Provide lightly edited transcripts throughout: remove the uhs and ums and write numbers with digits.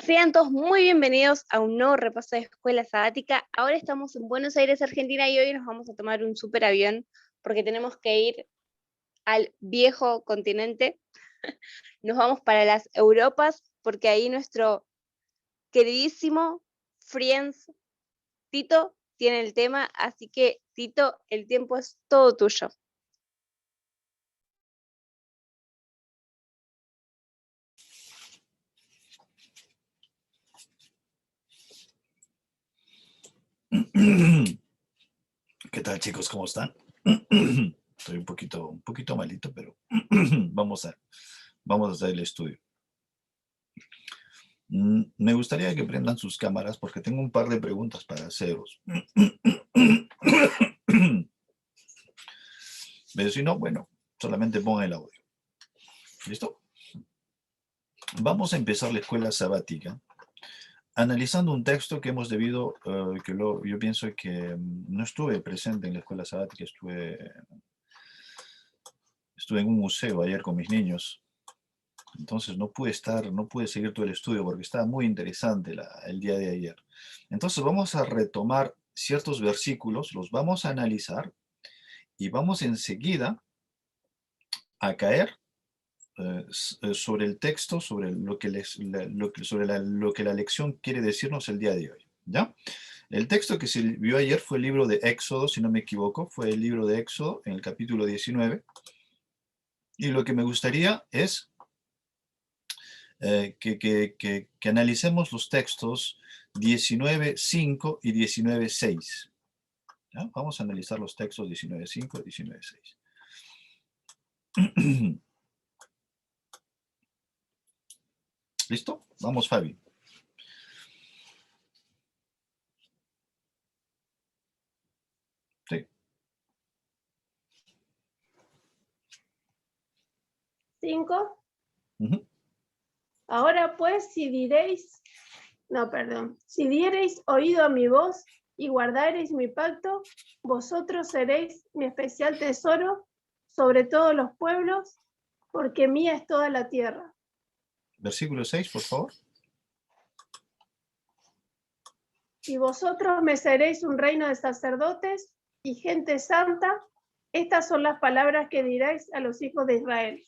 Sean todos muy bienvenidos a un nuevo repaso de Escuela Sabática. Ahora estamos en Buenos Aires, Argentina, y hoy nos vamos a tomar un super avión porque tenemos que ir al viejo continente. Nos vamos para las Europas porque ahí nuestro queridísimo Friends Tito tiene el tema. Así que, Tito, el tiempo es todo tuyo. ¿Qué tal, chicos? ¿Cómo están? Estoy un poquito malito, pero vamos a hacer el estudio. Me gustaría que prendan sus cámaras porque tengo un par de preguntas para haceros. Pero si no, bueno, solamente pongan el audio. ¿Listo? Vamos a empezar la escuela sabática analizando un texto que hemos debido, yo pienso que no estuve presente en la escuela sabática, estuve en un museo ayer con mis niños. Entonces no pude seguir todo el estudio porque estaba muy interesante el día de ayer. Entonces vamos a retomar ciertos versículos, los vamos a analizar y vamos enseguida a caer sobre el texto, sobre lo que la lección quiere decirnos el día de hoy. ¿Ya? El texto que se vio ayer fue el libro de Éxodo, si no me equivoco, fue el libro de Éxodo en el capítulo 19. Y lo que me gustaría es que analicemos los textos 19.5 y 19.6. ¿Ya? Vamos a analizar los textos 19.5 y 19.6. ¿Listo? Vamos, Fabi. Sí. 5. Ahora pues, si diereis oído a mi voz y guardareis mi pacto, vosotros seréis mi especial tesoro sobre todos los pueblos, porque mía es toda la tierra. Versículo 6, por favor. Y vosotros me seréis un reino de sacerdotes y gente santa. Estas son las palabras que diréis a los hijos de Israel.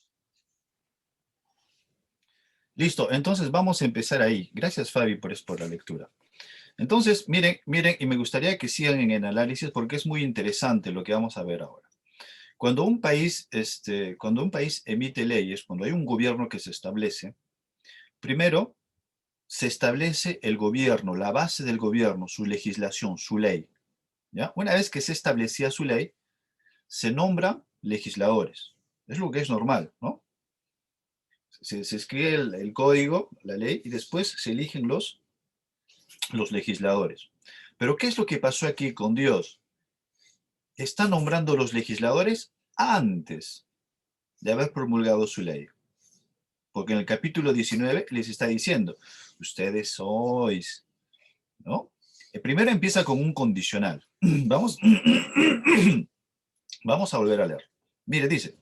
Listo, entonces vamos a empezar ahí. Gracias, Fabi, por la lectura. Entonces, miren, y me gustaría que sigan en el análisis porque es muy interesante lo que vamos a ver ahora. Cuando un país emite leyes, cuando hay un gobierno que se establece, primero se establece el gobierno, la base del gobierno, su legislación, su ley. ¿Ya? Una vez que se establecía su ley, se nombran legisladores. Es lo que es normal, ¿no? Se escribe el código, la ley, y después se eligen los legisladores. Pero ¿qué es lo que pasó aquí con Dios? Está nombrando los legisladores antes de haber promulgado su ley. Porque en el capítulo 19 les está diciendo, ustedes sois, ¿no? El primero empieza con un condicional. Vamos a volver a leer. Mire, dice,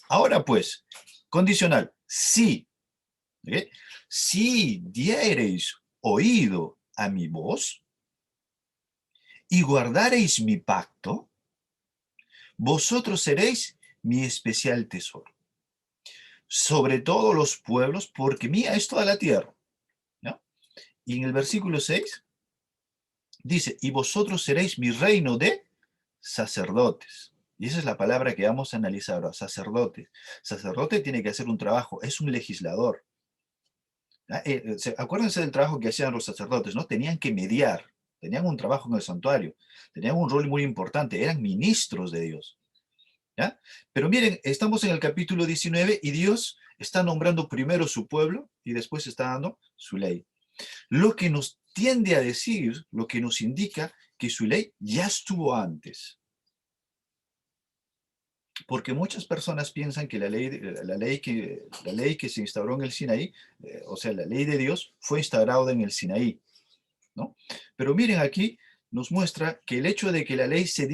ahora pues, condicional, si, ¿okay? Si diereis oído a mi voz y guardareis mi pacto, vosotros seréis mi especial tesoro sobre todos los pueblos, porque mía es toda la tierra. ¿No? Y en el versículo 6 dice, y vosotros seréis mi reino de sacerdotes. Y esa es la palabra que vamos a analizar ahora, sacerdote. Sacerdote tiene que hacer un trabajo, es un legislador. Acuérdense del trabajo que hacían los sacerdotes, ¿no? Tenían que mediar, tenían un trabajo en el santuario, tenían un rol muy importante, eran ministros de Dios. ¿Ya? Pero miren, estamos en el capítulo 19 y Dios está nombrando primero su pueblo y después está dando su ley. Lo que nos tiende a decir, lo que nos indica que su ley ya estuvo antes. Porque muchas personas piensan que la ley que se instauró en el Sinaí, o sea, la ley de Dios, fue instaurada en el Sinaí, ¿no? Pero miren aquí, nos muestra que el hecho de que la ley se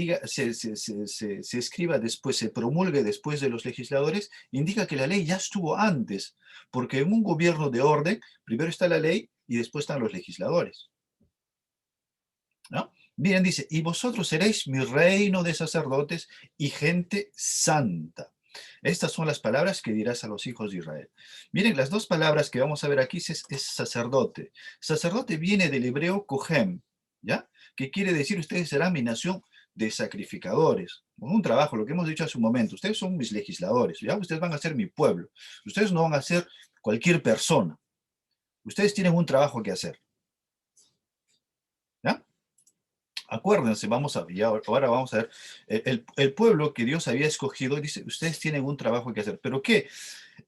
escriba después, se promulgue después de los legisladores, indica que la ley ya estuvo antes, porque en un gobierno de orden, primero está la ley, y después están los legisladores, ¿no? Miren, dice, y vosotros seréis mi reino de sacerdotes y gente santa. Estas son las palabras que dirás a los hijos de Israel. Miren, las dos palabras que vamos a ver aquí es sacerdote. Sacerdote viene del hebreo kohem, ¿ya? Que quiere decir, ustedes serán mi nación de sacrificadores. Un trabajo, lo que hemos dicho hace un momento. Ustedes son mis legisladores, ¿ya? Ustedes van a ser mi pueblo. Ustedes no van a ser cualquier persona. Ustedes tienen un trabajo que hacer, ¿ya? Acuérdense, ahora vamos a ver, el pueblo que Dios había escogido, dice, ustedes tienen un trabajo que hacer. ¿Pero qué?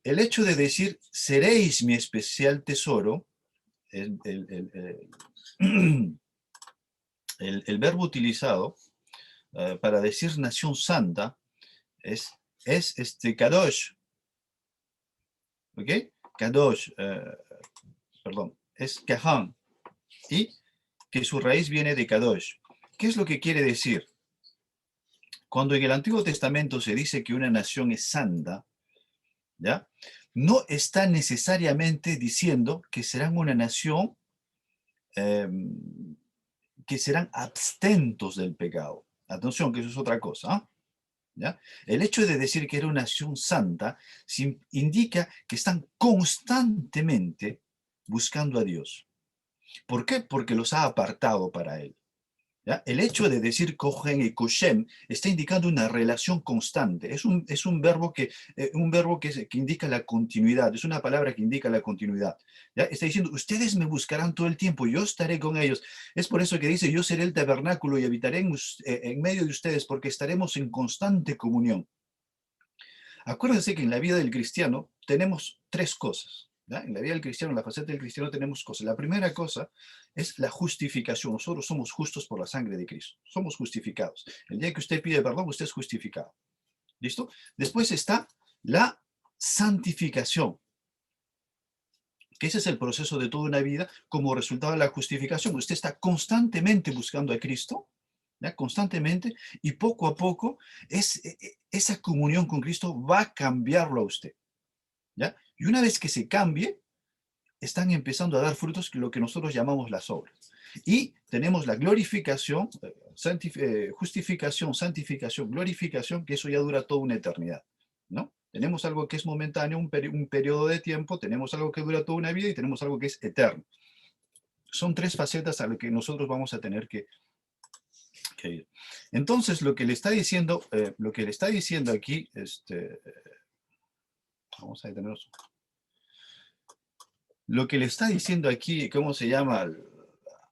El hecho de decir, seréis mi especial tesoro, el verbo utilizado para decir nación santa es kadosh, ¿ok? Kadosh, perdón, es kahan, y que su raíz viene de kadosh. ¿Qué es lo que quiere decir? Cuando en el Antiguo Testamento se dice que una nación es santa, ¿ya? No está necesariamente diciendo que serán una nación que serán abstentos del pecado. Atención, que eso es otra cosa, ¿ya? El hecho de decir que era una nación santa indica que están constantemente buscando a Dios. ¿Por qué? Porque los ha apartado para Él. ¿Ya? El hecho de decir Kohen y Koshem está indicando una relación constante. Es un verbo que indica la continuidad. Es una palabra que indica la continuidad. ¿Ya? Está diciendo, ustedes me buscarán todo el tiempo, yo estaré con ellos. Es por eso que dice, yo seré el tabernáculo y habitaré en medio de ustedes porque estaremos en constante comunión. Acuérdense que en la vida del cristiano tenemos tres cosas. ¿Ya? En la vida del cristiano, en la faceta del cristiano tenemos cosas. La primera cosa es la justificación. Nosotros somos justos por la sangre de Cristo. Somos justificados. El día que usted pide perdón, usted es justificado. ¿Listo? Después está la santificación, que ese es el proceso de toda una vida como resultado de la justificación. Usted está constantemente buscando a Cristo, ¿ya? Constantemente, y poco a poco esa comunión con Cristo va a cambiarlo a usted. ¿Ya? Y una vez que se cambie, están empezando a dar frutos, lo que nosotros llamamos las obras. Y tenemos la glorificación, justificación, santificación, glorificación, que eso ya dura toda una eternidad, ¿no? Tenemos algo que es momentáneo, un periodo de tiempo, tenemos algo que dura toda una vida y tenemos algo que es eterno. Son tres facetas a las que nosotros vamos a tener que ir. Entonces, lo que le está diciendo aquí, vamos a detenernos. Lo que le está diciendo aquí, ¿cómo se llama?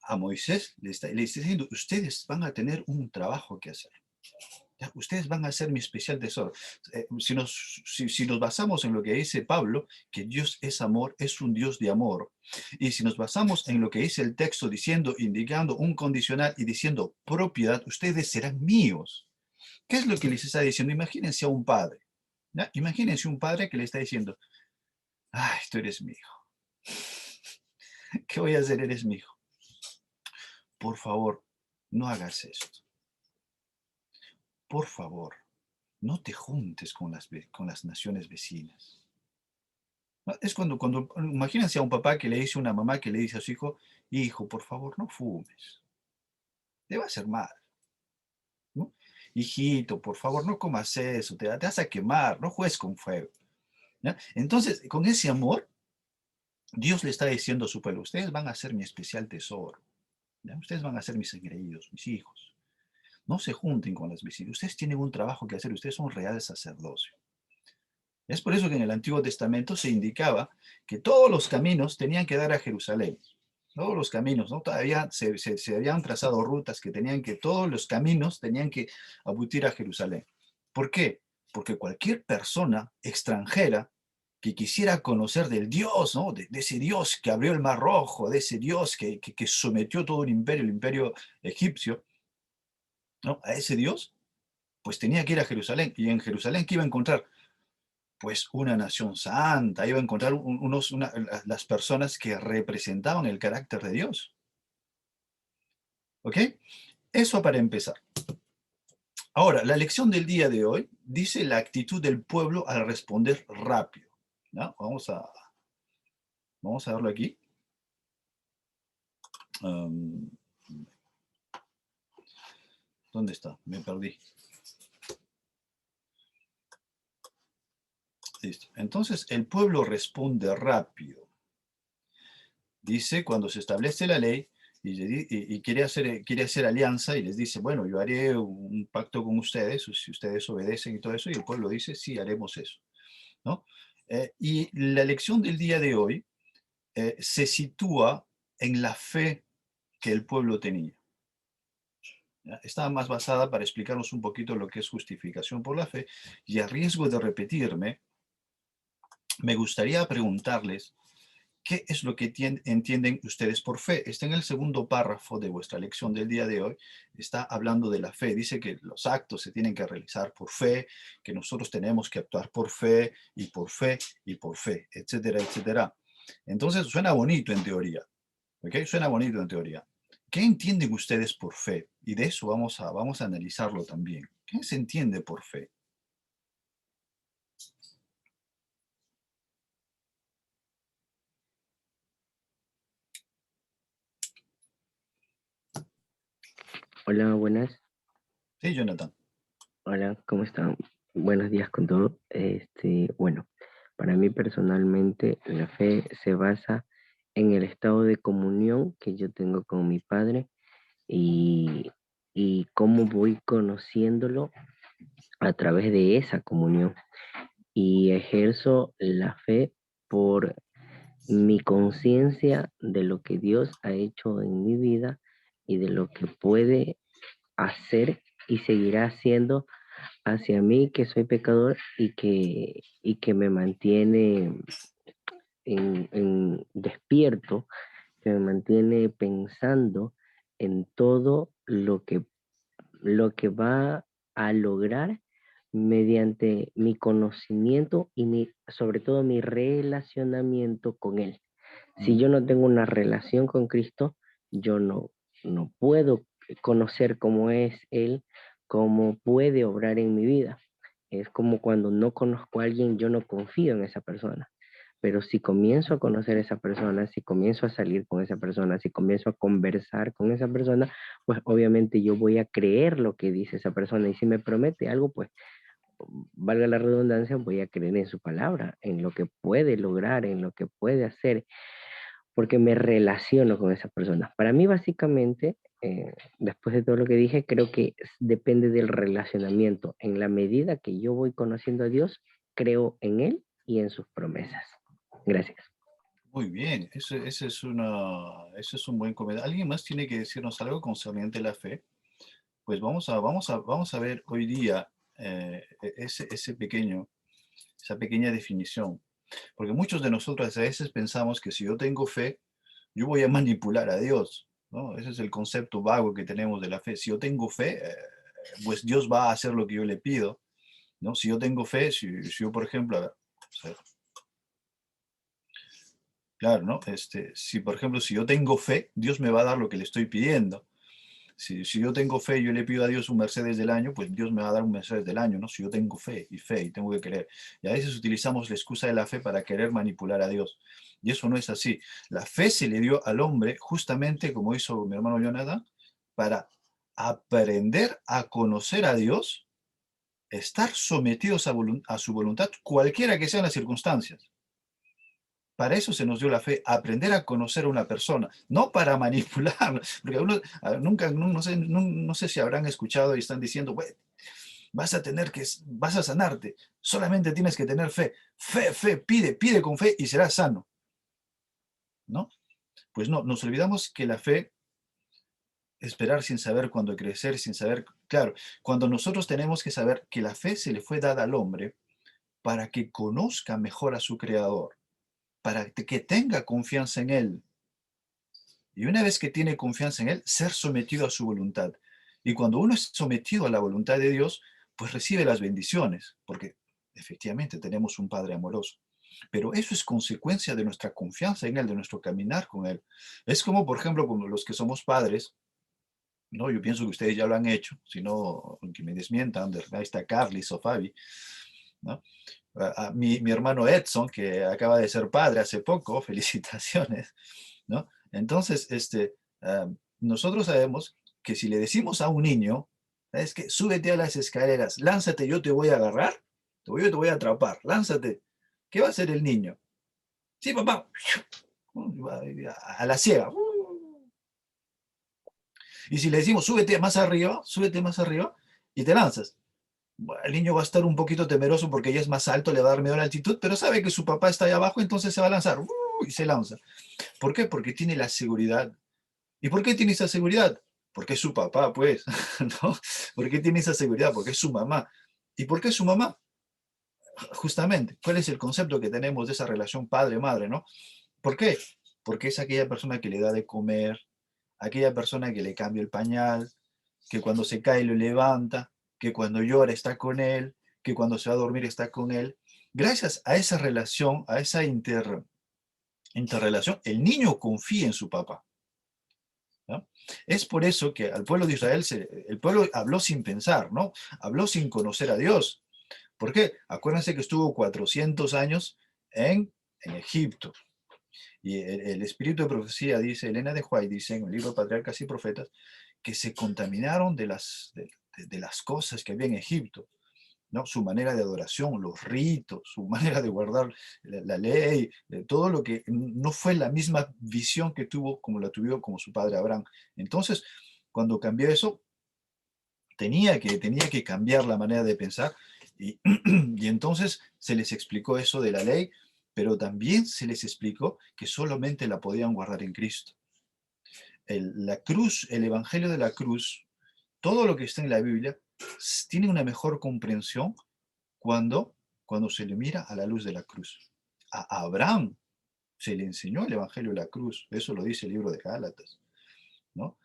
A Moisés, le está diciendo, ustedes van a tener un trabajo que hacer. ¿Ya? Ustedes van a ser mi especial tesoro. Si nos basamos en lo que dice Pablo, que Dios es amor, es un Dios de amor. Y si nos basamos en lo que dice el texto diciendo, indicando un condicional y diciendo propiedad, ustedes serán míos. ¿Qué es lo que les está diciendo? Imagínense a un padre. ¿Ya? Imagínense un padre que le está diciendo, ay, tú eres mi hijo. ¿Qué voy a hacer? Eres mi hijo. Por favor, no hagas esto. Por favor, no te juntes con las naciones vecinas. Es cuando imagínense a un papá que le dice a una mamá que le dice a su hijo, hijo, por favor, no fumes. Te va a hacer mal. ¿No? Hijito, por favor, no comas eso, te vas a quemar, no juegues con fuego. ¿Ya? Entonces, con ese amor, Dios le está diciendo a su pueblo, ustedes van a ser mi especial tesoro. ¿Ya? Ustedes van a ser mis engreídos, mis hijos. No se junten con las vecinas. Ustedes tienen un trabajo que hacer. Ustedes son real sacerdocio. Es por eso que en el Antiguo Testamento se indicaba que todos los caminos tenían que dar a Jerusalén. Todos los caminos, ¿no? Todavía se habían trazado rutas todos los caminos tenían que abutir a Jerusalén. ¿Por qué? Porque cualquier persona extranjera que quisiera conocer del Dios, ¿no? De ese Dios que abrió el Mar Rojo, de ese Dios que sometió todo un imperio, el imperio egipcio, ¿no? A ese Dios, pues tenía que ir a Jerusalén. ¿Y en Jerusalén qué iba a encontrar? Pues una nación santa, iba a encontrar las personas que representaban el carácter de Dios. ¿Ok? Eso para empezar. Ahora, la lección del día de hoy dice la actitud del pueblo al responder rápido. ¿No? Vamos a verlo aquí. Am, ¿Dónde está? Me perdí. Listo. Entonces el pueblo responde rápido. Dice, cuando se establece la ley y quiere hacer alianza y les dice, bueno, yo haré un pacto con ustedes, si ustedes obedecen y todo eso, y el pueblo dice, sí, haremos eso, ¿no? Y la lección del día de hoy se sitúa en la fe que el pueblo tenía. ¿Ya? Estaba más basada para explicarnos un poquito lo que es justificación por la fe, y a riesgo de repetirme, me gustaría preguntarles, ¿qué es lo que entienden ustedes por fe? Está en el segundo párrafo de vuestra lección del día de hoy. Está hablando de la fe. Dice que los actos se tienen que realizar por fe, que nosotros tenemos que actuar por fe y por fe y por fe, etcétera, etcétera. Entonces suena bonito en teoría. ¿Ok? Suena bonito en teoría. ¿Qué entienden ustedes por fe? Y de eso vamos a analizarlo también. ¿Qué se entiende por fe? Hola, buenas. Sí, Jonathan. Hola, ¿cómo están? Buenos días con todo. Bueno, para mí personalmente la fe se basa en el estado de comunión que yo tengo con mi Padre y, y cómo voy conociéndolo a través de esa comunión. Y ejerzo la fe por mi conciencia de lo que Dios ha hecho en mi vida y de lo que puede hacer y seguirá haciendo hacia mí, que soy pecador y que me mantiene en despierto, que me mantiene pensando en todo lo que va a lograr mediante mi conocimiento y sobre todo mi relacionamiento con Él. Si yo no tengo una relación con Cristo, yo no puedo conocer cómo es Él, cómo puede obrar en mi vida. Es como cuando no conozco a alguien, yo no confío en esa persona. Pero si comienzo a conocer a esa persona, si comienzo a salir con esa persona, si comienzo a conversar con esa persona, pues obviamente yo voy a creer lo que dice esa persona. Y si me promete algo, pues valga la redundancia, voy a creer en su palabra, en lo que puede lograr, en lo que puede hacer, porque me relaciono con esa persona. Para mí, básicamente, después de todo lo que dije, creo que depende del relacionamiento. En la medida que yo voy conociendo a Dios, creo en Él y en sus promesas. Gracias. Muy bien, ese es un buen comentario. ¿Alguien más tiene que decirnos algo concerniente a la fe? Pues vamos a ver hoy día esa pequeña definición. Porque muchos de nosotros a veces pensamos que si yo tengo fe, yo voy a manipular a Dios, ¿no? Ese es el concepto vago que tenemos de la fe. Si yo tengo fe, pues Dios va a hacer lo que yo le pido, ¿no? Si yo tengo fe, si yo, por ejemplo, a ver, vamos a ver. Claro, ¿no? Si por ejemplo, si yo tengo fe, Dios me va a dar lo que le estoy pidiendo. Si yo tengo fe y yo le pido a Dios un Mercedes del año, pues Dios me va a dar un Mercedes del año, ¿no? Si yo tengo fe y tengo que creer. Y a veces utilizamos la excusa de la fe para querer manipular a Dios. Y eso no es así. La fe se le dio al hombre justamente, como hizo mi hermano Jonathan, para aprender a conocer a Dios, estar sometidos a su voluntad, cualquiera que sean las circunstancias. Para eso se nos dio la fe, aprender a conocer a una persona, no para manipularla, porque nunca, no sé si habrán escuchado y están diciendo, "Bueno, vas a sanarte, solamente tienes que tener fe, pide con fe y serás sano", ¿no? Pues no, nos olvidamos que la fe, esperar sin saber cuándo crecer, sin saber, claro, cuando nosotros tenemos que saber que la fe se le fue dada al hombre para que conozca mejor a su creador, para que tenga confianza en él. Y una vez que tiene confianza en Él, ser sometido a su voluntad. Y cuando uno es sometido a la voluntad de Dios, pues recibe las bendiciones, porque efectivamente tenemos un Padre amoroso. Pero eso es consecuencia de nuestra confianza en Él, de nuestro caminar con Él. Es como, por ejemplo, como los que somos padres, ¿no? Yo pienso que ustedes ya lo han hecho, si no, que me desmientan, ahí está Carlis o Fabi, ¿no? Mi hermano Edson, que acaba de ser padre hace poco, felicitaciones, ¿no? Entonces, Nosotros sabemos que si le decimos a un niño, es que súbete a las escaleras, lánzate, yo te voy a agarrar, yo te voy a atrapar, lánzate. ¿Qué va a hacer el niño? Sí, papá. A la ciega. Y si le decimos, súbete más arriba y te lanzas. Bueno, el niño va a estar un poquito temeroso porque ya es más alto, le va a dar miedo a la altitud, pero sabe que su papá está ahí abajo, entonces se va a lanzar. Y se lanza. ¿Por qué? Porque tiene la seguridad. ¿Y por qué tiene esa seguridad? Porque es su papá, pues. ¿No? ¿Por qué tiene esa seguridad? Porque es su mamá. ¿Y por qué es su mamá? Justamente, ¿cuál es el concepto que tenemos de esa relación padre-madre, no? ¿Por qué? Porque es aquella persona que le da de comer, aquella persona que le cambia el pañal, que cuando se cae lo levanta, que cuando llora está con él, que cuando se va a dormir está con él. Gracias a esa relación, a esa interrelación, el niño confía en su papá, ¿no? Es por eso que al pueblo de Israel, el pueblo habló sin pensar, ¿no? Habló sin conocer a Dios. ¿Por qué? Acuérdense que estuvo 400 años en Egipto. Y el espíritu de profecía dice, Elena de White dice en el libro Patriarcas y Profetas, que se contaminaron de las cosas que había en Egipto, ¿no? Su manera de adoración, los ritos, su manera de guardar la ley, todo lo que no fue la misma visión que tuvo como la tuvo como su padre Abraham. Entonces, cuando cambió eso, tenía que cambiar la manera de pensar y, y entonces se les explicó eso de la ley, pero también se les explicó que solamente la podían guardar en Cristo. La cruz, el evangelio de la cruz, todo lo que está en la Biblia, tiene una mejor comprensión cuando se le mira a la luz de la cruz. A Abraham se le enseñó el evangelio de la cruz, eso lo dice el libro de Gálatas, ¿no?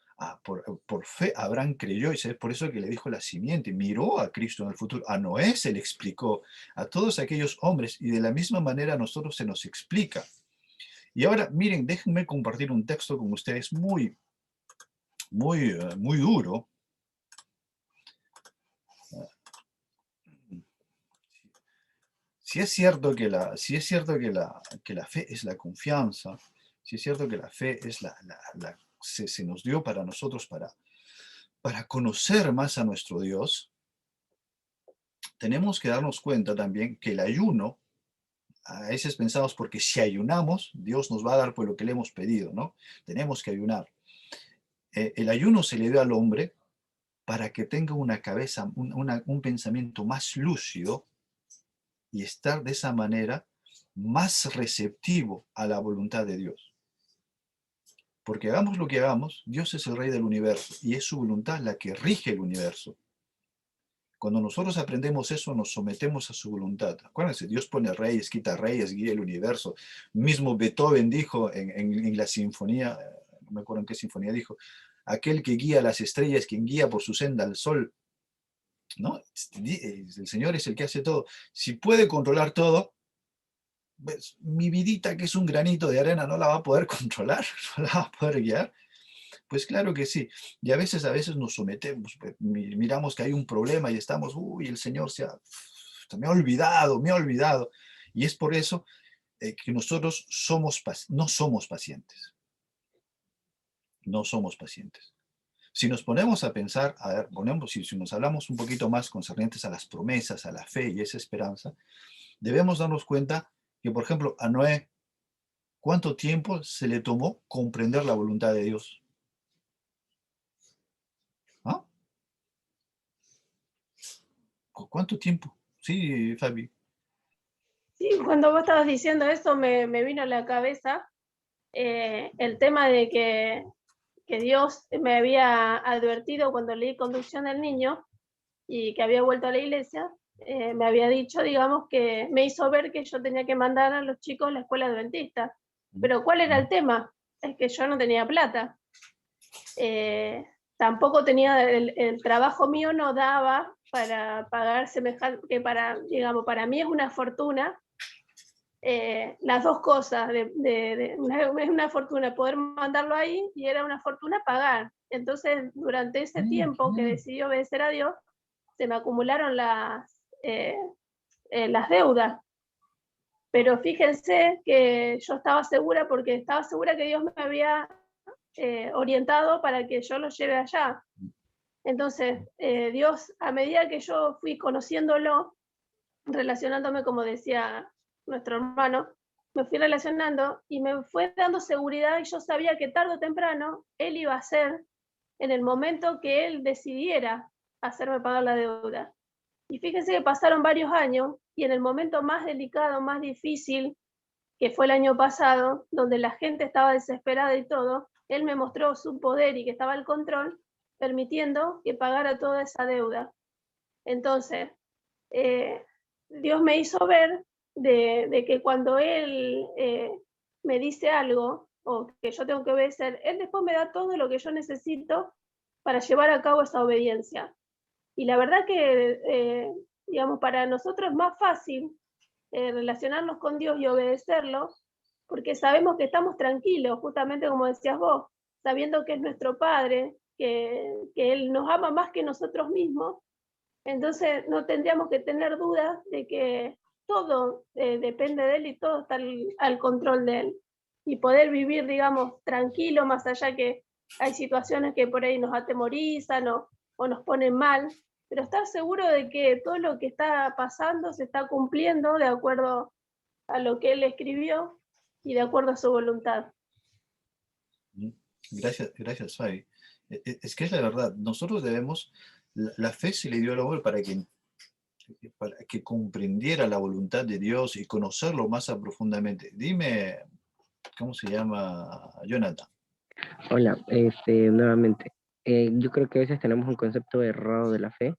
Por fe Abraham creyó, y es por eso que le dijo la simiente, miró a Cristo en el futuro, a Noé se le explicó, a todos aquellos hombres, y de la misma manera a nosotros se nos explica. Y ahora, miren, déjenme compartir un texto con ustedes muy, muy, muy duro. Si es cierto que que la fe es la confianza, si es cierto que la fe es se nos dio para nosotros para conocer más a nuestro Dios, tenemos que darnos cuenta también que el ayuno, a veces pensamos porque si ayunamos, Dios nos va a dar por lo que le hemos pedido, ¿no? Tenemos que ayunar. El ayuno se le dio al hombre para que tenga una cabeza, un pensamiento más lúcido y estar de esa manera más receptivo a la voluntad de Dios. Porque hagamos lo que hagamos, Dios es el rey del universo y es su voluntad la que rige el universo. Cuando nosotros aprendemos eso, nos sometemos a su voluntad. Acuérdense, Dios pone reyes, quita reyes, guía el universo. Mismo Beethoven dijo en la sinfonía, no me acuerdo en qué sinfonía dijo, aquel que guía las estrellas, quien guía por su senda al sol, ¿no? El Señor es el que hace todo. Si puede controlar todo, pues, mi vidita, que es un granito de arena, no la va a poder controlar, no la va a poder guiar. Pues claro que sí. Y a veces nos sometemos, pues, miramos que hay un problema y estamos, uy, el Señor me ha olvidado, me ha olvidado. Y es por eso que nosotros no somos pacientes. No somos pacientes. Si nos ponemos a pensar, a ver, si nos hablamos un poquito más concernientes a las promesas, a la fe y esa esperanza, debemos darnos cuenta que, por ejemplo, a Noé, ¿cuánto tiempo se le tomó comprender la voluntad de Dios? ¿Ah? ¿Cuánto tiempo? Sí, Fabi. Sí, cuando vos estabas diciendo eso me vino a la cabeza el tema de que Dios me había advertido cuando leí Conducción del Niño y que había vuelto a la iglesia, me había dicho, digamos, que me hizo ver que yo tenía que mandar a los chicos a la escuela adventista. Pero ¿cuál era el tema? Es que yo no tenía plata. Tampoco tenía, el trabajo mío no daba para pagar semejante, que digamos, para mí es una fortuna. Las dos cosas, es una fortuna poder mandarlo ahí y era una fortuna pagar. Entonces, durante ese tiempo que decidí obedecer a Dios, se me acumularon las deudas. Pero fíjense que yo estaba segura, porque estaba segura que Dios me había orientado para que yo lo lleve allá. Entonces, Dios, a medida que yo fui conociéndolo, relacionándome, como decía nuestro hermano, me fui relacionando y me fue dando seguridad, y yo sabía que tarde o temprano Él iba a hacer, en el momento que Él decidiera hacerme pagar la deuda. Y fíjense que pasaron varios años, y en el momento más delicado, más difícil, que fue el año pasado, donde la gente estaba desesperada y todo, Él me mostró su poder y que estaba al control, permitiendo que pagara toda esa deuda. Entonces, Dios me hizo ver de que cuando Él me dice algo, o que yo tengo que obedecer, Él después me da todo lo que yo necesito para llevar a cabo esa obediencia. Y la verdad que, digamos, para nosotros es más fácil relacionarnos con Dios y obedecerlo, porque sabemos que estamos tranquilos, justamente como decías vos, sabiendo que es nuestro Padre, que Él nos ama más que nosotros mismos. Entonces no tendríamos que tener dudas de que todo depende de Él y todo está al control de Él. Y poder vivir, digamos, tranquilo, más allá que hay situaciones que por ahí nos atemorizan o nos ponen mal, pero estar seguro de que todo lo que está pasando se está cumpliendo de acuerdo a lo que Él escribió y de acuerdo a su voluntad. Gracias, Fabi. Es que es la verdad, nosotros debemos, la fe se le dio al hombre para que comprendiera la voluntad de Dios y conocerlo más profundamente. Dime, ¿cómo se llama, Jonathan? Hola, nuevamente. Yo creo que a veces tenemos un concepto errado de la fe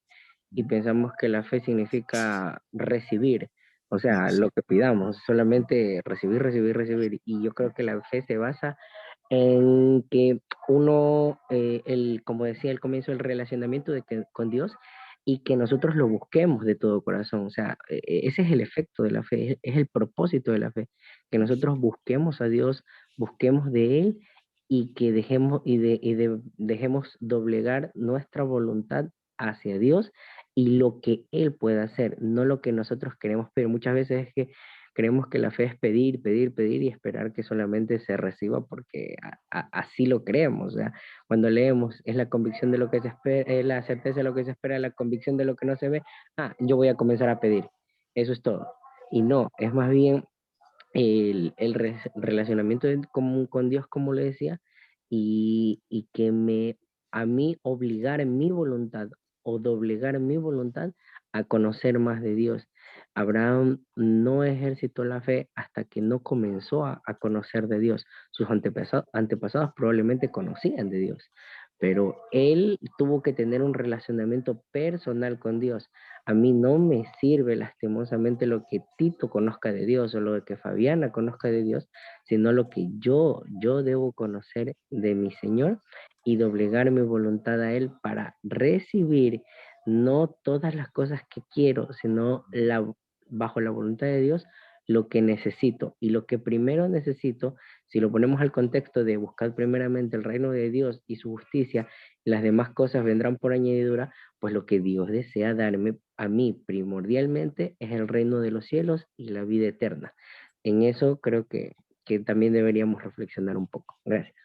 y pensamos que la fe significa recibir, o sea, lo que pidamos, solamente recibir, recibir, recibir. Y yo creo que la fe se basa en que uno, como decía al comienzo, el relacionamiento con Dios y que nosotros lo busquemos de todo corazón. O sea, ese es el efecto de la fe, es el propósito de la fe, que nosotros busquemos a Dios, busquemos de Él y que dejemos doblegar nuestra voluntad hacia Dios y lo que Él pueda hacer, no lo que nosotros queremos pedir. Muchas veces es que creemos que la fe es pedir, pedir, pedir y esperar que solamente se reciba porque así lo creemos. O sea, cuando leemos es la convicción de lo que se espera, es la certeza de lo que se espera, la convicción de lo que no se ve. Yo voy a comenzar a pedir. Eso es todo. Y no, es más bien relacionamiento con Dios, como le decía, y que a mí obligar en mi voluntad o doblegar mi voluntad a conocer más de Dios. Abraham no ejercitó la fe hasta que no comenzó a conocer de Dios. Sus antepasados probablemente conocían de Dios, pero él tuvo que tener un relacionamiento personal con Dios. A mí no me sirve lastimosamente lo que Tito conozca de Dios o lo que Fabiana conozca de Dios, sino lo que yo debo conocer de mi Señor y doblegar mi voluntad a Él para recibir no todas las cosas que quiero, sino bajo la voluntad de Dios, lo que necesito. Y lo que primero necesito, si lo ponemos al contexto de buscar primeramente el reino de Dios y su justicia, las demás cosas vendrán por añadidura, pues lo que Dios desea darme a mí primordialmente es el reino de los cielos y la vida eterna. En eso creo que también deberíamos reflexionar un poco. Gracias.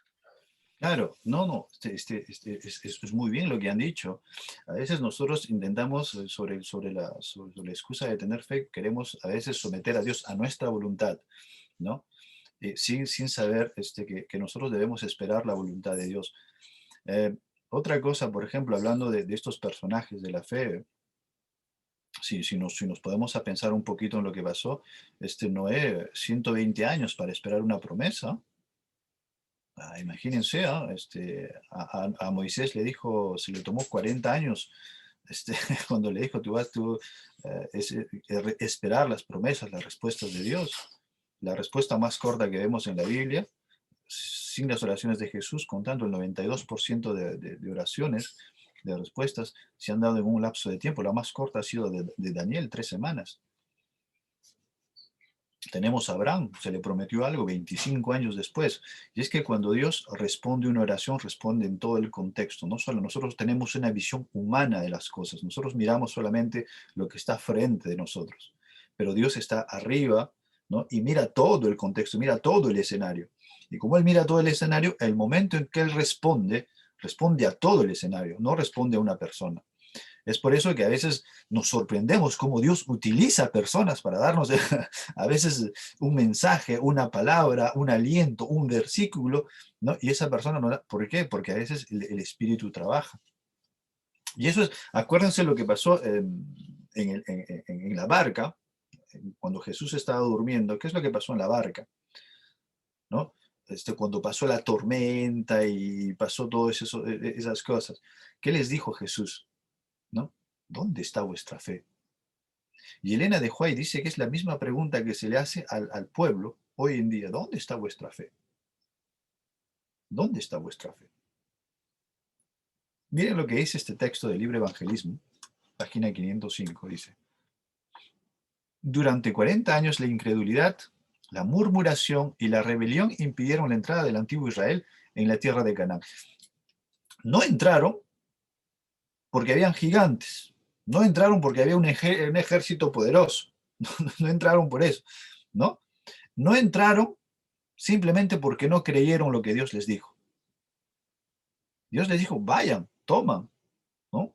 Claro, no, es muy bien lo que han dicho. A veces nosotros intentamos, sobre la excusa de tener fe, queremos a veces someter a Dios a nuestra voluntad, ¿no? Sin saber que nosotros debemos esperar la voluntad de Dios. Otra cosa, por ejemplo, hablando de estos personajes de la fe, si nos podemos a pensar un poquito en lo que pasó, Noé, 120 años para esperar una promesa. Imagínense, a Moisés le dijo, se le tomó 40 años, cuando le dijo, tú vas esperar las promesas, las respuestas de Dios. La respuesta más corta que vemos en la Biblia, sin las oraciones de Jesús, contando el 92% de oraciones, de respuestas, se han dado en un lapso de tiempo. La más corta ha sido de Daniel, 3 semanas. Tenemos a Abraham, se le prometió algo 25 años después. Y es que cuando Dios responde una oración, responde en todo el contexto. No solo nosotros tenemos una visión humana de las cosas, nosotros miramos solamente lo que está frente de nosotros. Pero Dios está arriba, ¿no? Y mira todo el contexto, mira todo el escenario. Y como él mira todo el escenario, el momento en que él responde, responde a todo el escenario, no responde a una persona. Es por eso que a veces nos sorprendemos cómo Dios utiliza personas para darnos a veces un mensaje, una palabra, un aliento, un versículo, ¿no? Y esa persona no da. ¿Por qué? Porque a veces el Espíritu trabaja. Y eso es, acuérdense lo que pasó en la barca, cuando Jesús estaba durmiendo. ¿Qué es lo que pasó en la barca? ¿No? Cuando pasó la tormenta y pasó todas esas cosas. ¿Qué les dijo Jesús? ¿No? ¿Dónde está vuestra fe? Y Elena de White dice que es la misma pregunta que se le hace al pueblo hoy en día. ¿Dónde está vuestra fe? ¿Dónde está vuestra fe? Miren lo que dice este texto del Libre Evangelismo, página 505, dice: durante 40 años la incredulidad, la murmuración y la rebelión impidieron la entrada del antiguo Israel en la tierra de Canaán. No entraron porque habían gigantes, no entraron porque había un ejército poderoso, no entraron por eso, ¿no? No entraron simplemente porque no creyeron lo que Dios les dijo. Dios les dijo, vayan, toman, ¿no?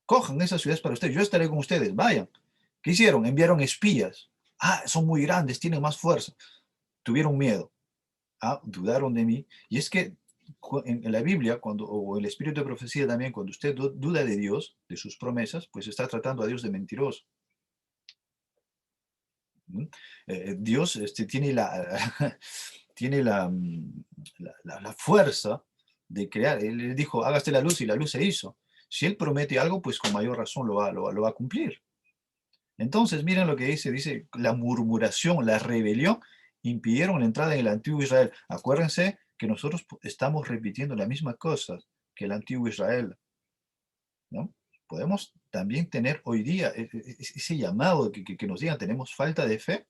Cojan esas ciudades para ustedes, yo estaré con ustedes, vayan. ¿Qué hicieron? Enviaron espías. Ah, son muy grandes, tienen más fuerza. Tuvieron miedo. Ah, dudaron de mí. Y es que en la Biblia, o el espíritu de profecía también, cuando usted duda de Dios, de sus promesas, pues está tratando a Dios de mentiroso. Dios tiene tiene la fuerza de crear. Él dijo, hágase la luz, y la luz se hizo. Si Él promete algo, pues con mayor razón lo va a cumplir. Entonces, miren lo que dice, la murmuración, la rebelión, impidieron la entrada en el antiguo Israel. Acuérdense que nosotros estamos repitiendo la misma cosa que el antiguo Israel, ¿no? Podemos también tener hoy día ese llamado que nos digan, ¿tenemos falta de fe?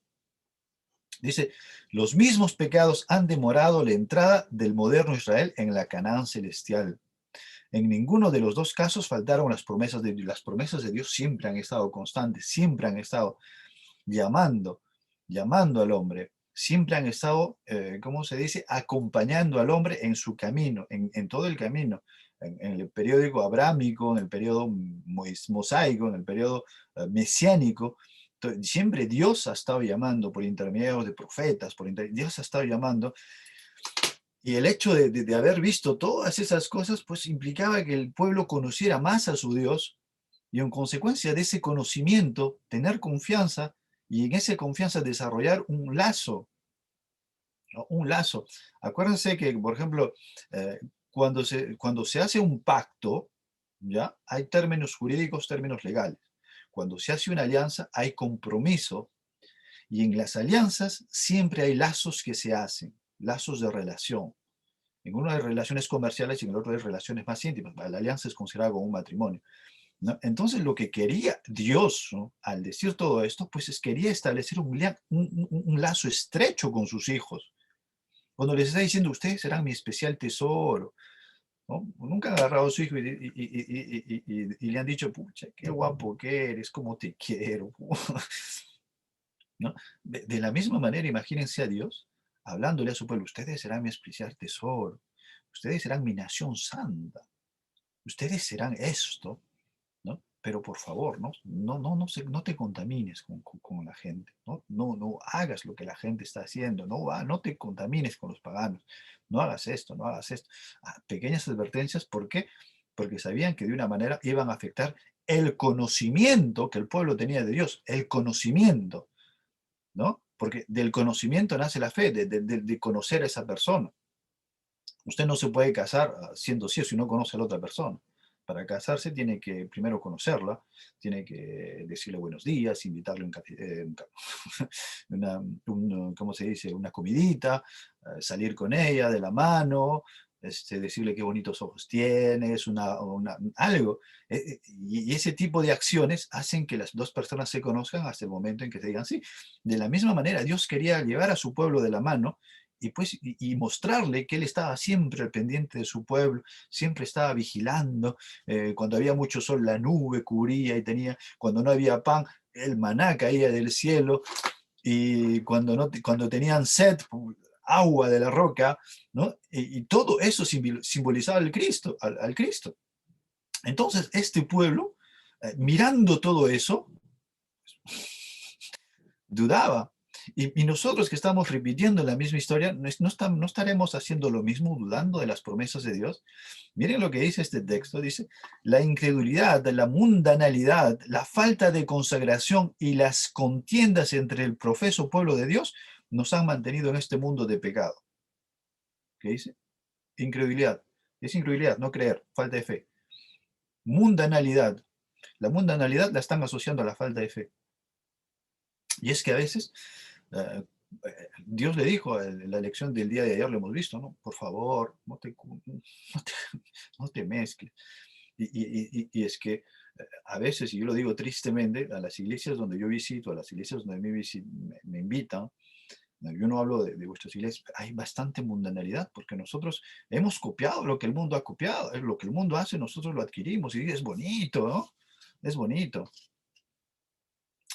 Dice, los mismos pecados han demorado la entrada del moderno Israel en la Canaán celestial. En ninguno de los dos casos faltaron las promesas de Dios. Las promesas de Dios siempre han estado constantes, siempre han estado llamando al hombre, siempre han estado, ¿cómo se dice?, acompañando al hombre en su camino, en todo el camino, en el periodo abrámico, en el periodo mosaico, en el periodo mesiánico. Siempre Dios ha estado llamando por intermedio de profetas, Dios ha estado llamando. Y el hecho de haber visto todas esas cosas, pues implicaba que el pueblo conociera más a su Dios, y en consecuencia de ese conocimiento, tener confianza, y en esa confianza desarrollar un lazo, ¿no? Un lazo. Acuérdense que, por ejemplo, cuando se hace un pacto, ¿ya? Hay términos jurídicos, términos legales. Cuando se hace una alianza, hay compromiso, y en las alianzas siempre hay lazos que se hacen, lazos de relación. En uno hay relaciones comerciales y en el otro hay relaciones más íntimas. La alianza es considerada como un matrimonio, ¿no? Entonces lo que quería Dios, ¿no?, al decir todo esto, pues quería establecer un lazo estrecho con sus hijos. Cuando les está diciendo, ustedes serán mi especial tesoro, ¿no? Nunca han agarrado a su hijo y le han dicho, pucha, qué guapo que eres, cómo te quiero, ¿no? De la misma manera, imagínense a Dios hablándole a su pueblo, ustedes serán mi especial tesoro, ustedes serán mi nación santa, ustedes serán esto, ¿no? Pero por favor, no te contamines con la gente, no hagas lo que la gente está haciendo, no te contamines con los paganos, no hagas esto, no hagas esto. Pequeñas advertencias, ¿por qué? Porque sabían que de una manera iban a afectar el conocimiento que el pueblo tenía de Dios, el conocimiento, ¿no? Porque del conocimiento nace la fe, de conocer a esa persona. Usted no se puede casar siendo ciego si no conoce a la otra persona. Para casarse tiene que primero conocerla, tiene que decirle buenos días, invitarle ¿cómo se dice?, una comidita, salir con ella de la mano, decirle qué bonitos ojos tienes, algo. Y ese tipo de acciones hacen que las dos personas se conozcan hasta el momento en que se digan sí. De la misma manera, Dios quería llevar a su pueblo de la mano y mostrarle que Él estaba siempre al pendiente de su pueblo, siempre estaba vigilando. Cuando había mucho sol, la nube cubría cuando no había pan, el maná caía del cielo, y cuando tenían sed, agua de la roca, ¿no? Y todo eso simbolizaba al Cristo, al Cristo. Entonces, este pueblo, mirando todo eso, dudaba. Y nosotros que estamos repitiendo la misma historia, no estaremos haciendo lo mismo, dudando de las promesas de Dios. Miren lo que dice este texto, dice, la incredulidad, la mundanalidad, la falta de consagración y las contiendas entre el profeso pueblo de Dios nos han mantenido en este mundo de pecado. ¿Qué dice? Incredulidad. Es incredulidad, no creer, falta de fe. Mundanalidad. La mundanalidad la están asociando a la falta de fe. Y es que a veces Dios le dijo en la lección del día de ayer, lo hemos visto, ¿no? Por favor, no te mezcles. Y es que a veces, y yo lo digo tristemente, a las iglesias donde yo visito, a las iglesias donde me invitan, yo no hablo de vuestras iglesias, hay bastante mundanalidad, porque nosotros hemos copiado lo que el mundo ha copiado, lo que el mundo hace, nosotros lo adquirimos, y es bonito, ¿no? Es bonito,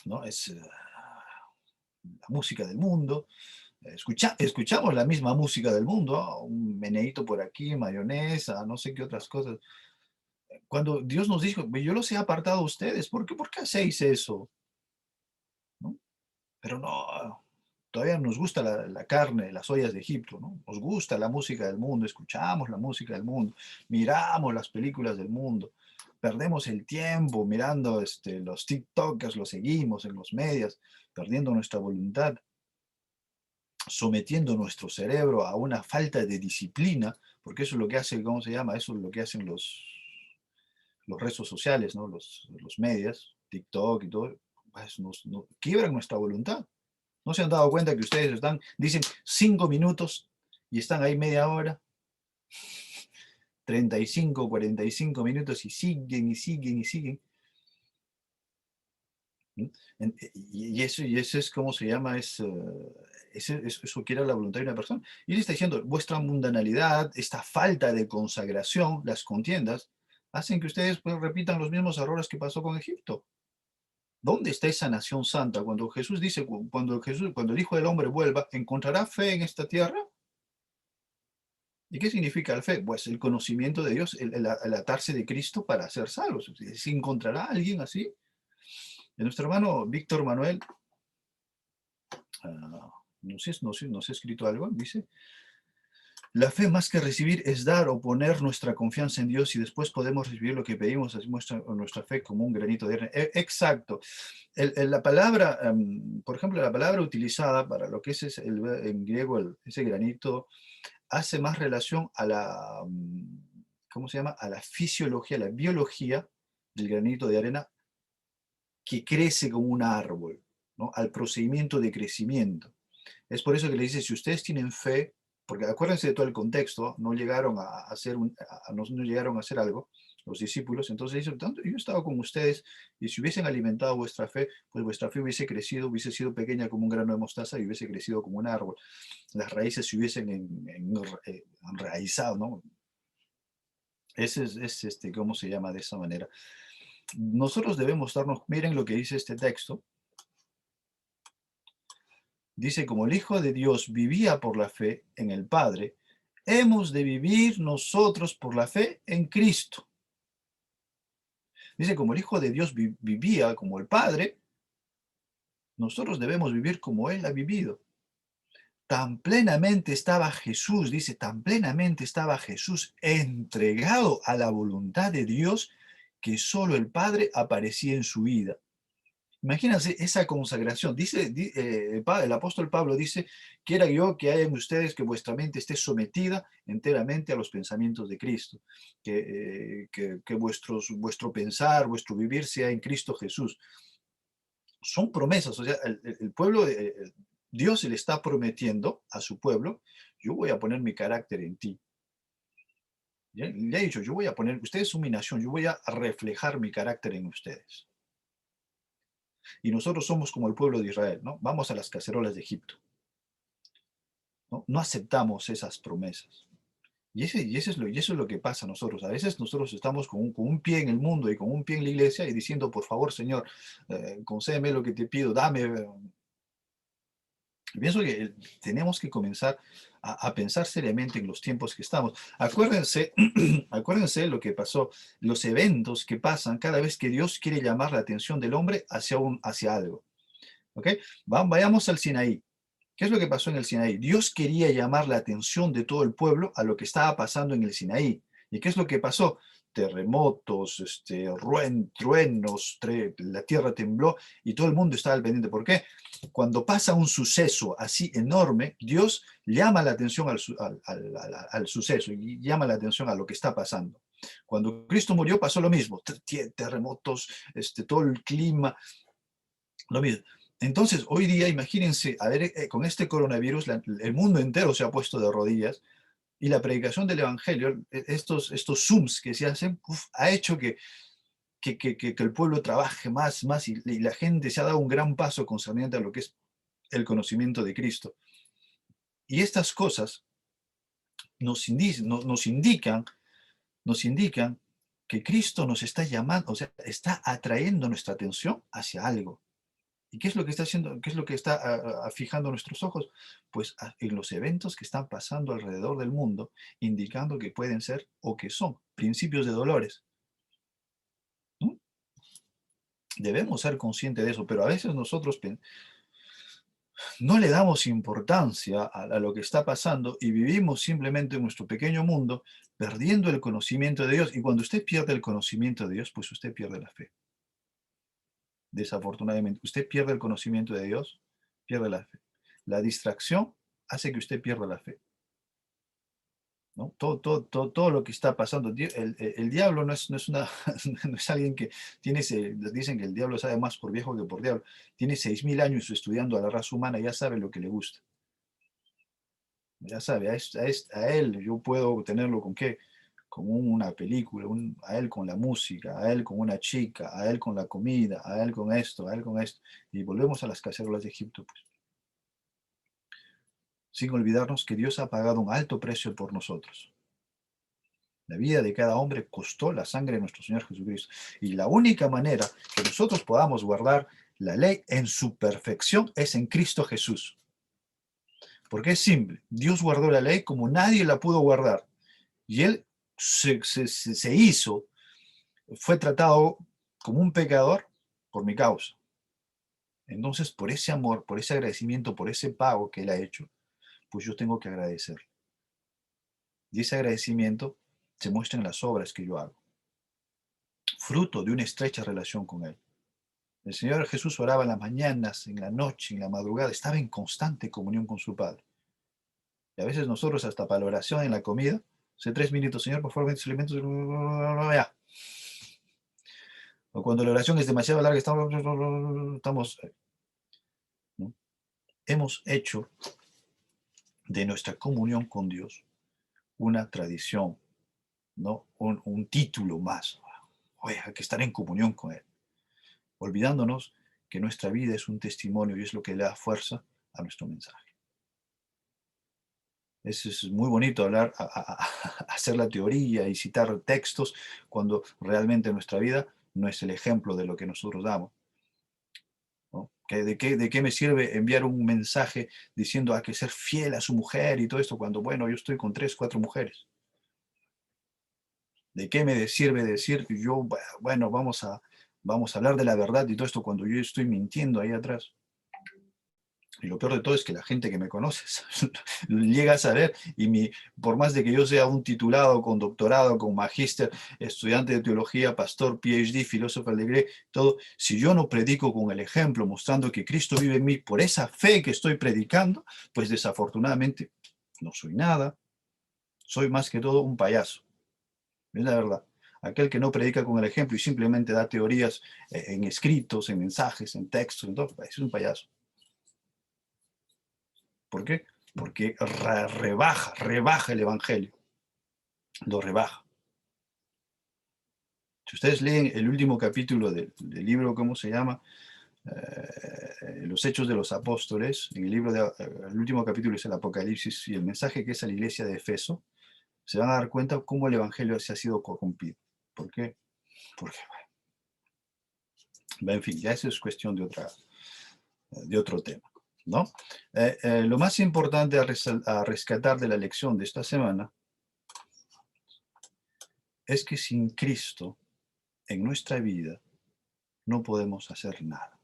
¿no? Es la música del mundo. Escuchamos la misma música del mundo, ¿no? Un meneíto por aquí, mayonesa, no sé qué otras cosas. Cuando Dios nos dijo, yo los he apartado a ustedes, ¿por qué hacéis eso? ¿No? Pero no, todavía nos gusta la carne, las ollas de Egipto, ¿no? Nos gusta la música del mundo, escuchamos la música del mundo, miramos las películas del mundo, perdemos el tiempo mirando los TikTokers, los seguimos en los medios, perdiendo nuestra voluntad, sometiendo nuestro cerebro a una falta de disciplina, porque eso es lo que hace, ¿cómo se llama? Eso es lo que hacen los redes sociales, ¿no? Los medios, TikTok y todo, pues nos quiebran nuestra voluntad. ¿No se han dado cuenta que ustedes dicen 5 minutos y están ahí media hora? 35, 45 minutos y siguen y siguen y siguen. Y eso es, ¿cómo se llama? Eso quiere la voluntad de una persona. Y él está diciendo, vuestra mundanalidad, esta falta de consagración, las contiendas, hacen que ustedes pues, repitan los mismos errores que pasó con Egipto. ¿Dónde está esa nación santa? Cuando Jesús dice, cuando el Hijo del Hombre vuelva, ¿encontrará fe en esta tierra? ¿Y qué significa la fe? Pues el conocimiento de Dios, el atarse de Cristo para ser salvos. ¿Se encontrará alguien así? Nuestro hermano Víctor Manuel, nos ha escrito algo, dice, la fe más que recibir es dar o poner nuestra confianza en Dios y después podemos recibir lo que pedimos, así muestra nuestra fe como un granito de arena. Exacto. La palabra, por ejemplo, la palabra utilizada para lo que es en griego ese granito, hace más relación a la, ¿cómo se llama? A la fisiología, la biología del granito de arena que crece como un árbol, ¿no? Al procedimiento de crecimiento. Es por eso que le dice, si ustedes tienen fe, porque acuérdense de todo el contexto, no llegaron a hacer, no llegaron a hacer algo, los discípulos, entonces dice, tanto yo he estado con ustedes y si hubiesen alimentado vuestra fe, pues vuestra fe hubiese crecido, hubiese sido pequeña como un grano de mostaza y hubiese crecido como un árbol. Las raíces se hubiesen enraizado, ¿no? Ese es ¿cómo se llama de esa manera? Nosotros debemos darnos, miren lo que dice este texto. Dice, como el Hijo de Dios vivía por la fe en el Padre, hemos de vivir nosotros por la fe en Cristo. Dice, como el Hijo de Dios vivía como el Padre, nosotros debemos vivir como Él ha vivido. Tan plenamente estaba Jesús, dice, tan plenamente estaba Jesús entregado a la voluntad de Dios que solo el Padre aparecía en su vida. Imagínense esa consagración. Dice, el apóstol Pablo dice, quiera yo que haya en ustedes que vuestra mente esté sometida enteramente a los pensamientos de Cristo, que vuestro pensar, vuestro vivir sea en Cristo Jesús. Son promesas, o sea, el pueblo, Dios le está prometiendo a su pueblo, yo voy a poner mi carácter en ti. Le ha dicho, yo voy a poner, ustedes son mi nación, yo voy a reflejar mi carácter en ustedes. Y nosotros somos como el pueblo de Israel, ¿no? Vamos a las cacerolas de Egipto. No aceptamos esas promesas. Y eso es lo que pasa a nosotros. A veces nosotros estamos con un pie en el mundo y con un pie en la iglesia y diciendo, por favor, Señor, concédeme lo que te pido, dame. Pienso que tenemos que comenzar a pensar seriamente en los tiempos que estamos. Acuérdense, acuérdense lo que pasó, los eventos que pasan cada vez que Dios quiere llamar la atención del hombre hacia algo. ¿Ok? Vayamos al Sinaí. ¿Qué es lo que pasó en el Sinaí? Dios quería llamar la atención de todo el pueblo a lo que estaba pasando en el Sinaí. ¿Y qué es lo que pasó? Terremotos, truenos, la tierra tembló y todo el mundo estaba al pendiente. ¿Por qué? Cuando pasa un suceso así enorme, Dios llama la atención al suceso y llama la atención a lo que está pasando. Cuando Cristo murió pasó lo mismo, terremotos, todo el clima, lo mismo. Entonces, hoy día, imagínense, a ver, con este coronavirus, el mundo entero se ha puesto de rodillas y la predicación del Evangelio, estos Zooms que se hacen, ha hecho que el pueblo trabaje más y la gente se ha dado un gran paso concerniente a lo que es el conocimiento de Cristo. Y estas cosas nos indican que Cristo nos está llamando, o sea, está atrayendo nuestra atención hacia algo. ¿Y qué es lo que está haciendo? ¿Qué es lo que está fijando nuestros ojos? Pues en los eventos que están pasando alrededor del mundo, indicando que pueden ser o que son principios de dolores, ¿no? Debemos ser conscientes de eso, pero a veces nosotros no le damos importancia a lo que está pasando y vivimos simplemente en nuestro pequeño mundo, perdiendo el conocimiento de Dios. Y cuando usted pierde el conocimiento de Dios, pues usted pierde la fe. Desafortunadamente, usted pierde el conocimiento de Dios, pierde la fe. La distracción hace que usted pierda la fe, ¿no? Todo lo que está pasando. El diablo no es no es alguien que dicen que el diablo sabe más por viejo que por diablo. Tiene 6.000 años estudiando a la raza humana, ya sabe lo que le gusta. Ya sabe, a él yo puedo tenerlo con qué, con una película, a él con la música, a él con una chica, a él con la comida, a él con esto, a él con esto. Y volvemos a las cacerolas de Egipto, pues. Sin olvidarnos que Dios ha pagado un alto precio por nosotros. La vida de cada hombre costó la sangre de nuestro Señor Jesucristo. Y la única manera que nosotros podamos guardar la ley en su perfección es en Cristo Jesús. Porque es simple. Dios guardó la ley como nadie la pudo guardar. Y Él se hizo, fue tratado como un pecador por mi causa. Entonces, por ese amor, por ese agradecimiento, por ese pago que Él ha hecho, pues yo tengo que agradecer. Y ese agradecimiento se muestra en las obras que yo hago, fruto de una estrecha relación con Él. El Señor Jesús oraba en las mañanas, en la noche, en la madrugada, estaba en constante comunión con su Padre. Y a veces nosotros hasta para la oración en la comida, hace 3 minutos, Señor, por favor, bendice alimentos, ya. O cuando la oración es demasiado larga, estamos ¿no? Hemos hecho de nuestra comunión con Dios una tradición, ¿no? Un título más. Oye, hay que estar en comunión con Él, olvidándonos que nuestra vida es un testimonio y es lo que le da fuerza a nuestro mensaje. Es muy bonito hablar, hacer la teoría y citar textos cuando realmente nuestra vida no es el ejemplo de lo que nosotros damos, ¿no? ¿De qué me sirve enviar un mensaje diciendo hay que ser fiel a su mujer y todo esto cuando, bueno, yo estoy con 3, 4 mujeres? ¿De qué me sirve decir yo, bueno, vamos a hablar de la verdad y todo esto cuando yo estoy mintiendo ahí atrás? Y lo peor de todo es que la gente que me conoce llega a saber, y por más de que yo sea un titulado con doctorado, con magíster, estudiante de teología, pastor, PhD, filósofo alegre, todo, si yo no predico con el ejemplo, mostrando que Cristo vive en mí por esa fe que estoy predicando, pues desafortunadamente no soy nada, soy más que todo un payaso. Es la verdad. Aquel que no predica con el ejemplo y simplemente da teorías en escritos, en mensajes, en textos, en todo, es un payaso. ¿Por qué? Porque rebaja el Evangelio. Lo rebaja. Si ustedes leen el último capítulo del libro, ¿cómo se llama? Los Hechos de los Apóstoles, en el último capítulo es el Apocalipsis y el mensaje que es a la iglesia de Efeso, se van a dar cuenta cómo el Evangelio se ha sido corrompido. ¿Por qué? Porque, bueno, en fin, ya eso es cuestión de otro tema. ¿no? Lo más importante a rescatar de la lección de esta semana es que sin Cristo en nuestra vida no podemos hacer nada.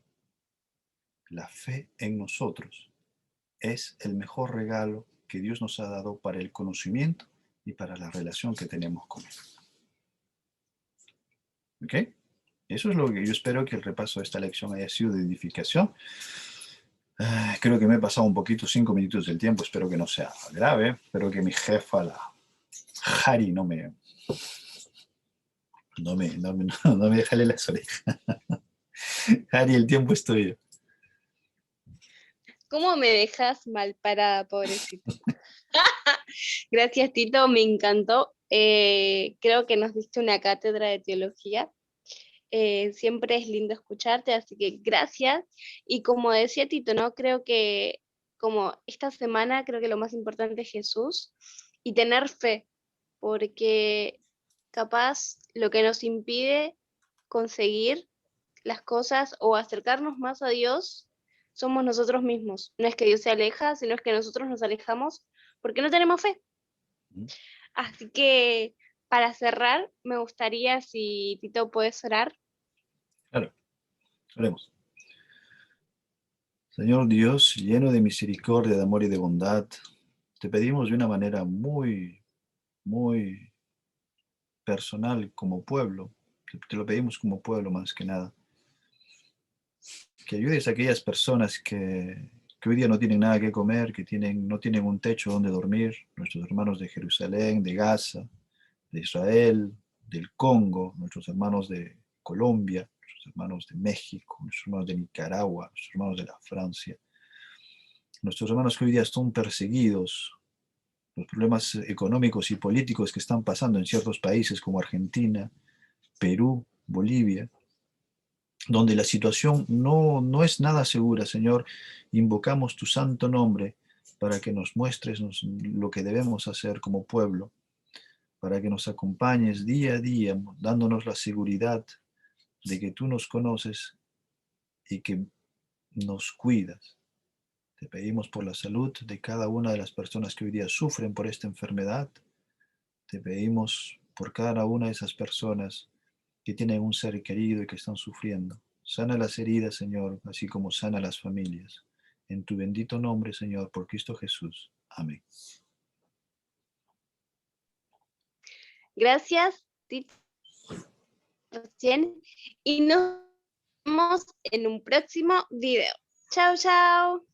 La fe en nosotros es el mejor regalo que Dios nos ha dado para el conocimiento y para la relación que tenemos con Él. ¿Ok? Eso es lo que yo espero que el repaso de esta lección haya sido de edificación. Creo que me he pasado un poquito, 5 minutos del tiempo, espero que no sea grave, espero que mi jefa, la Hari, no me jale las orejas. Hari, el tiempo es tuyo. ¿Cómo me dejas mal parada, pobrecito? Gracias, Tito, me encantó. Creo que nos diste una cátedra de teología. Siempre es lindo escucharte, así que gracias. Y como decía Tito, ¿no? Creo que como esta semana, creo que lo más importante es Jesús y tener fe, porque capaz lo que nos impide conseguir las cosas o acercarnos más a Dios somos nosotros mismos. No es que Dios se aleja, sino es que nosotros nos alejamos porque no tenemos fe. Así que para cerrar, me gustaría si Tito puedes orar. Claro, oremos. Señor Dios, lleno de misericordia, de amor y de bondad, te pedimos de una manera muy, muy personal como pueblo, te lo pedimos como pueblo más que nada, que ayudes a aquellas personas que hoy día no tienen nada que comer, que no tienen un techo donde dormir, nuestros hermanos de Jerusalén, de Gaza, de Israel, del Congo, nuestros hermanos de Colombia, nuestros hermanos de México, nuestros hermanos de Nicaragua, nuestros hermanos de la Francia, nuestros hermanos que hoy día están perseguidos, los problemas económicos y políticos que están pasando en ciertos países como Argentina, Perú, Bolivia, donde la situación no es nada segura, Señor. Invocamos tu santo nombre para que nos muestres lo que debemos hacer como pueblo, para que nos acompañes día a día, dándonos la seguridad de que tú nos conoces y que nos cuidas. Te pedimos por la salud de cada una de las personas que hoy día sufren por esta enfermedad. Te pedimos por cada una de esas personas que tienen un ser querido y que están sufriendo. Sana las heridas, Señor, así como sana las familias. En tu bendito nombre, Señor, por Cristo Jesús. Amén. Gracias, Tito, y nos vemos en un próximo video. Chao, chao.